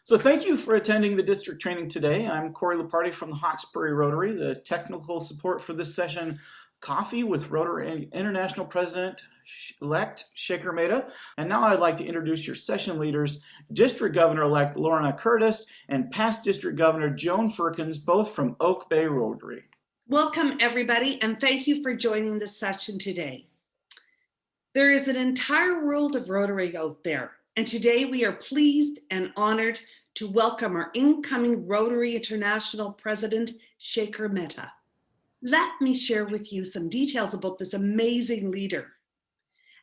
So thank you for attending the district training today. I'm Corey Leparty from the Hawkesbury Rotary. The technical support for this session, Coffee with Rotary International President-elect Shehkar Mehta. And now I'd like to introduce your session leaders, District Governor-elect Lorna Curtis and past District Governor Joan Firkins, both from Oak Bay Rotary. Welcome everybody, and thank you for joining this session today. There is an entire world of Rotary out there, and today we are pleased and honored to welcome our incoming Rotary International President, Shehkar Mehta. Let me share with you some details about this amazing leader.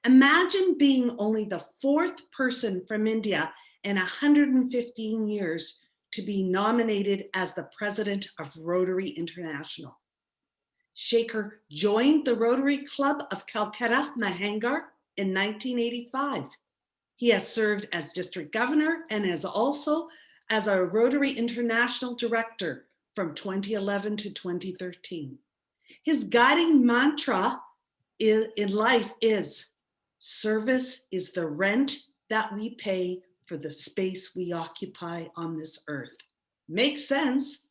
Imagine being only the fourth person from India in 115 years to be nominated as the President of Rotary International. Shehkar joined the Rotary Club of Calcutta, Mahangar in 1985. He has served as district governor and as also as a Rotary International director from 2011 to 2013. His guiding mantra in life is, service is the rent that we pay for the space we occupy on this earth. Makes sense.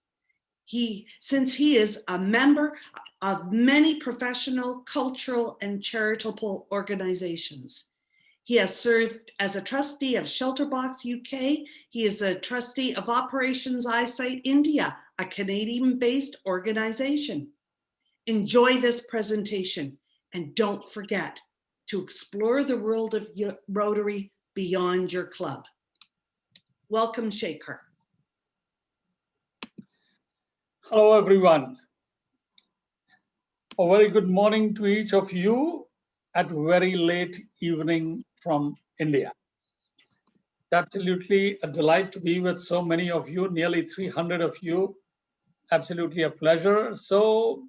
Since he is a member of many professional, cultural, and charitable organizations. He has served as a trustee of Shelterbox UK. He is a trustee of Operations Eyesight India, a Canadian-based organization. Enjoy this presentation and don't forget to explore the world of Rotary beyond your club. Welcome, Shehkar. Hello, everyone. A very good morning to each of you at very late evening from India. It's absolutely a delight to be with so many of you, nearly 300 of you. Absolutely a pleasure. So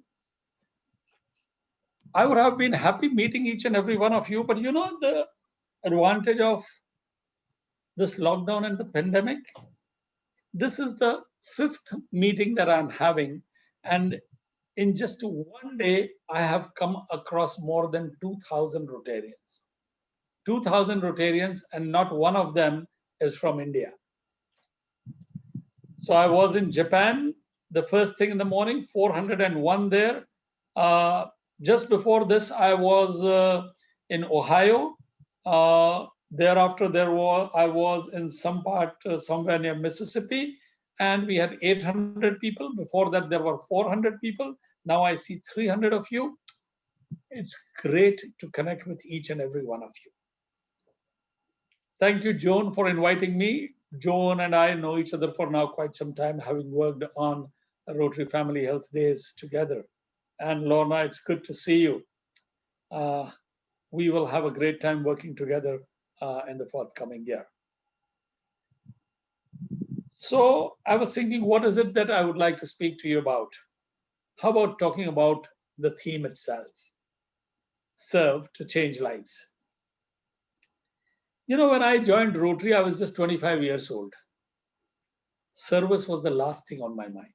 I would have been happy meeting each and every one of you, but you know the advantage of this lockdown and the pandemic? This is the 5th meeting that I'm having, and in just one day, I have come across more than 2,000 Rotarians. 2,000 Rotarians, and not one of them is from India. So I was in Japan the first thing in the morning, 401 there. Just before this, I was in Ohio. Thereafter, I was in some part somewhere near Mississippi, and we had 800 people. Before that, there were 400 people. Now I see 300 of you. It's great to connect with each and every one of you. Thank you, Joan, for inviting me. Joan and I know each other for now quite some time, having worked on Rotary Family Health Days together. And Lorna, it's good to see you. We will have a great time working together in the forthcoming year. So I was thinking, what is it that I would like to speak to you about? How about talking about the theme itself? Serve to change lives. You know, when I joined Rotary, I was just 25 years old. Service was the last thing on my mind.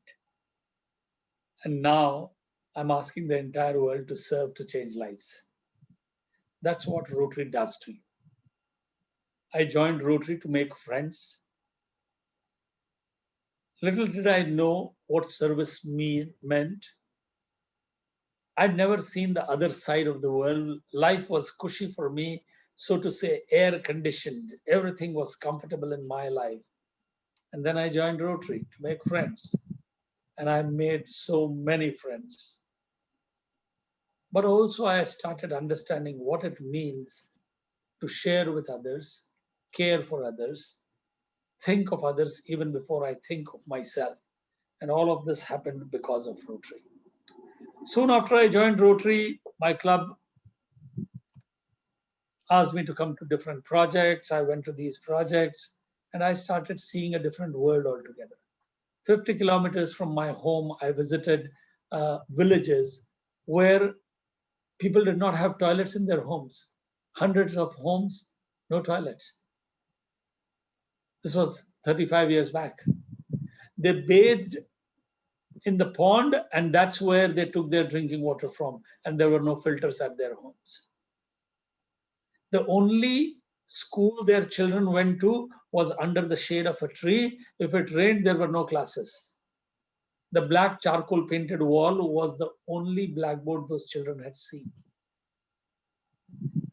And now I'm asking the entire world to serve to change lives. That's what Rotary does to you. I joined Rotary to make friends. Little did I know what service meant. I'd never seen the other side of the world. Life was cushy for me, so to say, air conditioned. Everything was comfortable in my life. And then I joined Rotary to make friends. And I made so many friends. But also I started understanding what it means to share with others, care for others, think of others even before I think of myself. And all of this happened because of Rotary. Soon after I joined Rotary, my club asked me to come to different projects. I went to these projects and I started seeing a different world altogether. 50 kilometers from my home, I visited villages where people did not have toilets in their homes. Hundreds of homes, no toilets. This was 35 years back. They bathed in the pond, and that's where they took their drinking water from, and there were no filters at their homes. The only School their children went to was under the shade of a tree. If it rained, there were no classes. The black charcoal painted wall was the only blackboard those children had seen.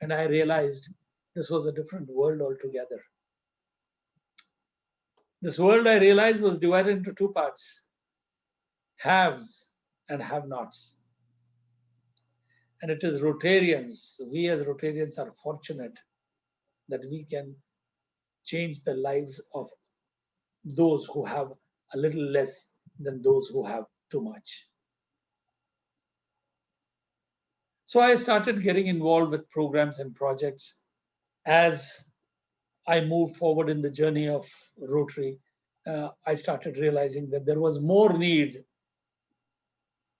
And I realized this was a different world altogether. This world, I realized, was divided into two parts: haves and have-nots. And it is Rotarians, we as Rotarians are fortunate that we can change the lives of those who have a little less than those who have too much. So I started getting involved with programs and projects. As I moved forward in the journey of Rotary, I started realizing that there was more need.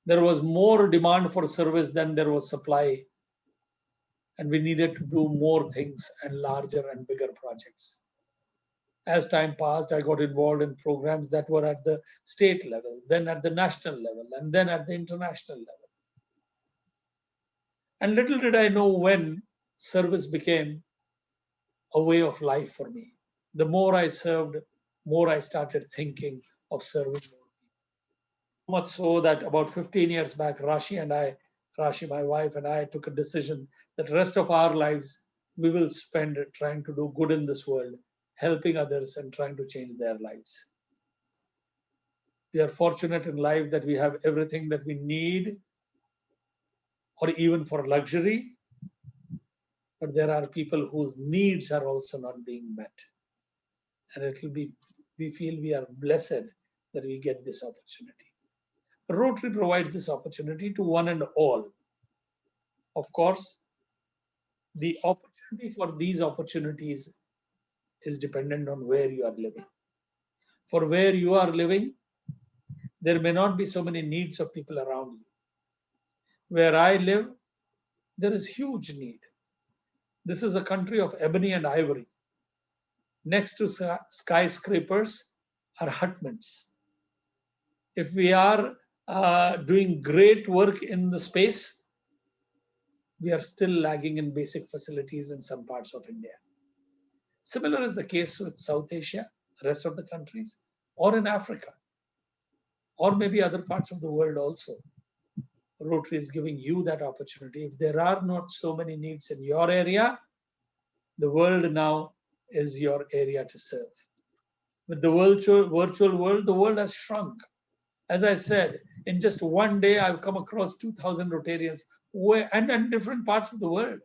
There was more demand for service than there was supply. And we needed to do more things and larger and bigger projects. As time passed, I got involved in programs that were at the state level, then at the national level, and then at the international level. And little did I know when service became a way of life for me. The more I served, more I started thinking of serving more people. So much so that about 15 years back, Rashi, my wife, and I took a decision that the rest of our lives we will spend trying to do good in this world, helping others and trying to change their lives. We are fortunate in life that we have everything that we need, or even for luxury, but there are people whose needs are also not being met. And we feel we are blessed that we get this opportunity. Rotary provides this opportunity to one and all. Of course, the opportunity for these opportunities is dependent on where you are living. For where you are living, there may not be so many needs of people around you. Where I live, there is huge need. This is a country of ebony and ivory. Next to skyscrapers are hutments. If we are doing great work in the space, we are still lagging in basic facilities in some parts of India. Similar is the case with South Asia, the rest of the countries, or in Africa, or maybe other parts of the world also. Rotary is giving you that opportunity. If there are not so many needs in your area, the world now is your area to serve. With the virtual world, the world has shrunk. As I said, in just one day, I've come across 2,000 Rotarians and different parts of the world,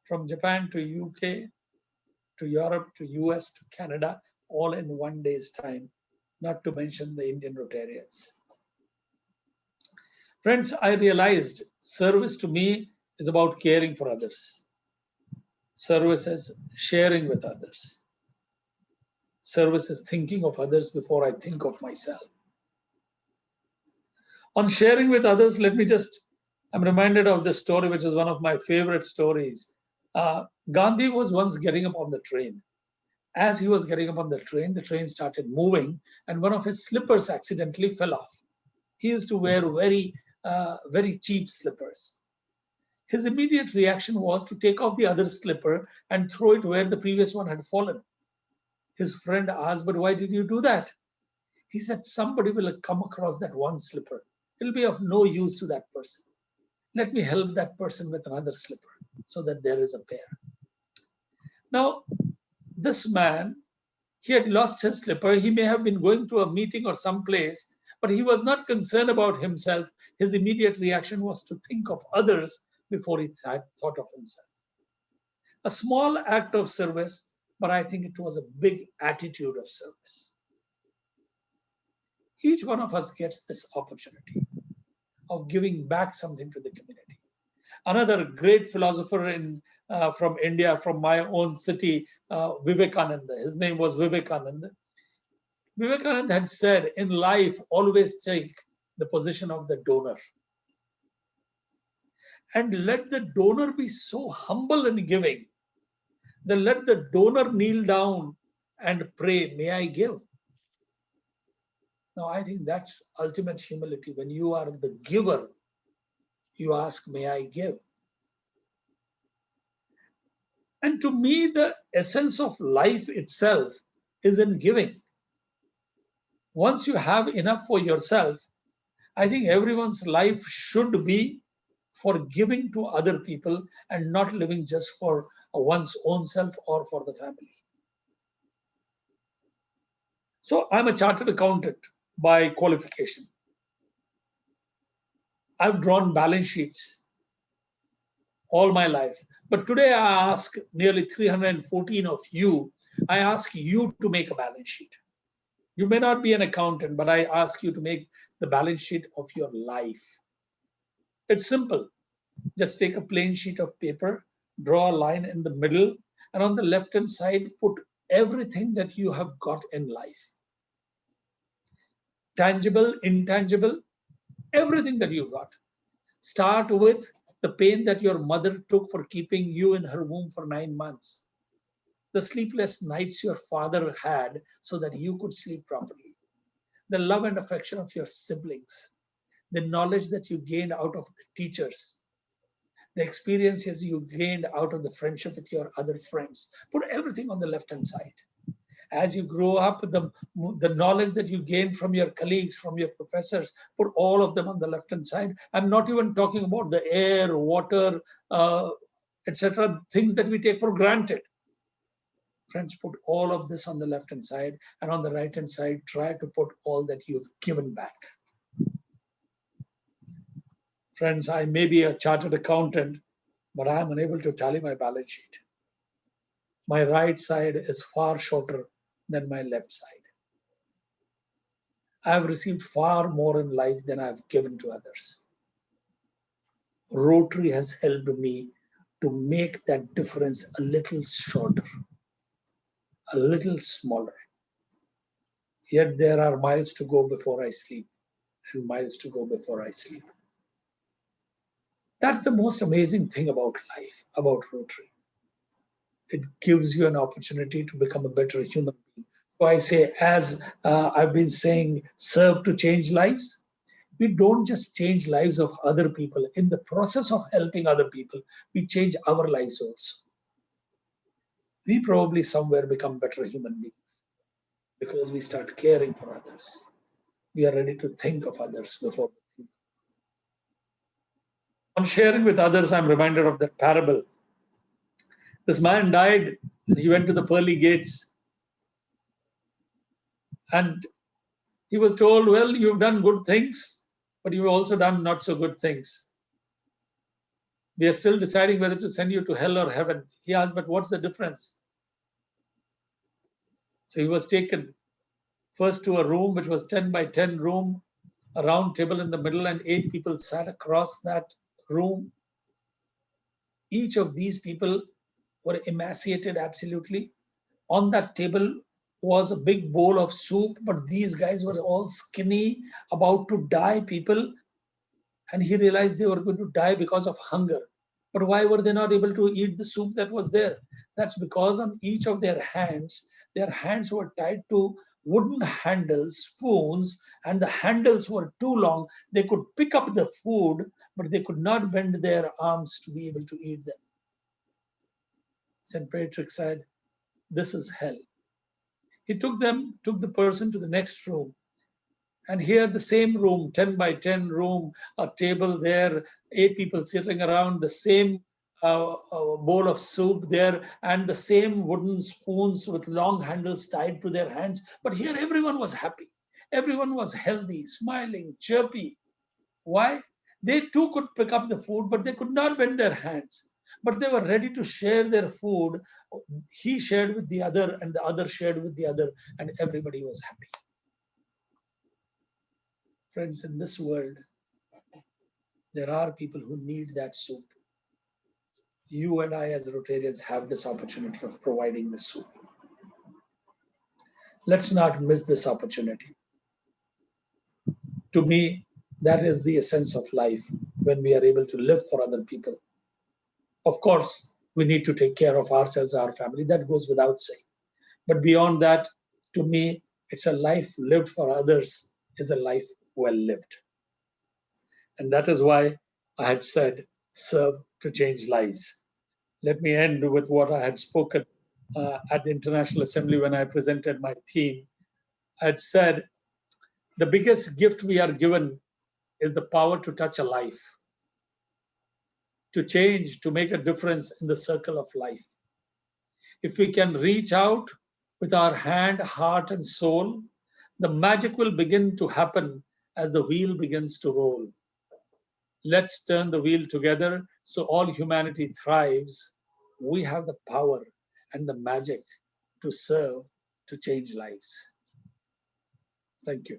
from Japan to UK, to Europe, to US, to Canada, all in one day's time, not to mention the Indian Rotarians. Friends, I realized service to me is about caring for others. Service is sharing with others. Service is thinking of others before I think of myself. On sharing with others, I'm reminded of this story, which is one of my favorite stories. Gandhi was once getting up on the train. As he was getting up on the train started moving, and one of his slippers accidentally fell off. He used to wear very cheap slippers. His immediate reaction was to take off the other slipper and throw it where the previous one had fallen. His friend asked, "But why did you do that?" He said, "Somebody will come across that one slipper. It'll be of no use to that person. Let me help that person with another slipper so that there is a pair." Now, this man, he had lost his slipper. He may have been going to a meeting or someplace, but he was not concerned about himself. His immediate reaction was to think of others before he had thought of himself. A small act of service, but I think it was a big attitude of service. Each one of us gets this opportunity of giving back something to the community. Another great philosopher from India, from my own city, Vivekananda. His name was Vivekananda. Vivekananda had said, in life, always take the position of the donor. And let the donor be so humble in giving, then let the donor kneel down and pray, "May I give?" Now, I think that's ultimate humility. When you are the giver, you ask, "May I give?" And to me, the essence of life itself is in giving. Once you have enough for yourself, I think everyone's life should be for giving to other people and not living just for one's own self or for the family. So I'm a chartered accountant by qualification. I've drawn balance sheets all my life. But today I ask nearly 314 of you, I ask you to make a balance sheet. You may not be an accountant, but I ask you to make the balance sheet of your life. It's simple. Just take a plain sheet of paper, draw a line in the middle, and on the left hand side, put everything that you have got in life. Tangible, intangible, everything that you got. Start with the pain that your mother took for keeping you in her womb for 9 months, the sleepless nights your father had so that you could sleep properly, the love and affection of your siblings, the knowledge that you gained out of the teachers, the experiences you gained out of the friendship with your other friends. Put everything on the left hand side. As you grow up, the knowledge that you gain from your colleagues, from your professors, put all of them on the left hand side. I'm not even talking about the air, water, etc., things that we take for granted. Friends, put all of this on the left hand side, and on the right hand side, try to put all that you've given back. Friends, I may be a chartered accountant, but I am unable to tally my balance sheet. My right side is far shorter than my left side. I have received far more in life than I have given to others. Rotary has helped me to make that difference a little shorter, a little smaller. Yet there are miles to go before I sleep, and miles to go before I sleep. That's the most amazing thing about life, about Rotary. It gives you an opportunity to become a better human being. So I say, as I've been saying, serve to change lives. We don't just change lives of other people. In the process of helping other people, we change our lives also. We probably somewhere become better human beings because we start caring for others. We are ready to think of others before we think. On sharing with others, I'm reminded of that parable. This man died, and he went to the pearly gates, and he was told, well, you've done good things, but you've also done not so good things. We are still deciding whether to send you to hell or heaven. He asked, but what's the difference? So he was taken first to a room which was 10 by 10 room, a round table in the middle, and 8 people sat across that room. Each of these people were emaciated absolutely. On that table was a big bowl of soup, but these guys were all skinny, about to die people. And he realized they were going to die because of hunger. But why were they not able to eat the soup that was there? That's because on each of their hands were tied to wooden handles, spoons, and the handles were too long. They could pick up the food, but they could not bend their arms to be able to eat them. St. Patrick said, this is hell. He took the person to the next room. And here the same room, 10 by 10 room, a table there, 8 people sitting around, the same bowl of soup there, and the same wooden spoons with long handles tied to their hands. But here everyone was happy. Everyone was healthy, smiling, chirpy. Why? They too could pick up the food, but they could not bend their hands. But they were ready to share their food. He shared with the other, and the other shared with the other, and everybody was happy. Friends, in this world, there are people who need that soup. You and I, as Rotarians, have this opportunity of providing the soup. Let's not miss this opportunity. To me, that is the essence of life when we are able to live for other people. Of course, we need to take care of ourselves, our family. That goes without saying. But beyond that, to me, it's a life lived for others is a life well lived. And that is why I had said, serve to change lives. Let me end with what I had spoken at the International Assembly when I presented my theme. I had said, the biggest gift we are given is the power to touch a life, to change, to make a difference in the circle of life. If we can reach out with our hand, heart, and soul, the magic will begin to happen as the wheel begins to roll. Let's turn the wheel together so all humanity thrives. We have the power and the magic to serve, to change lives. Thank you.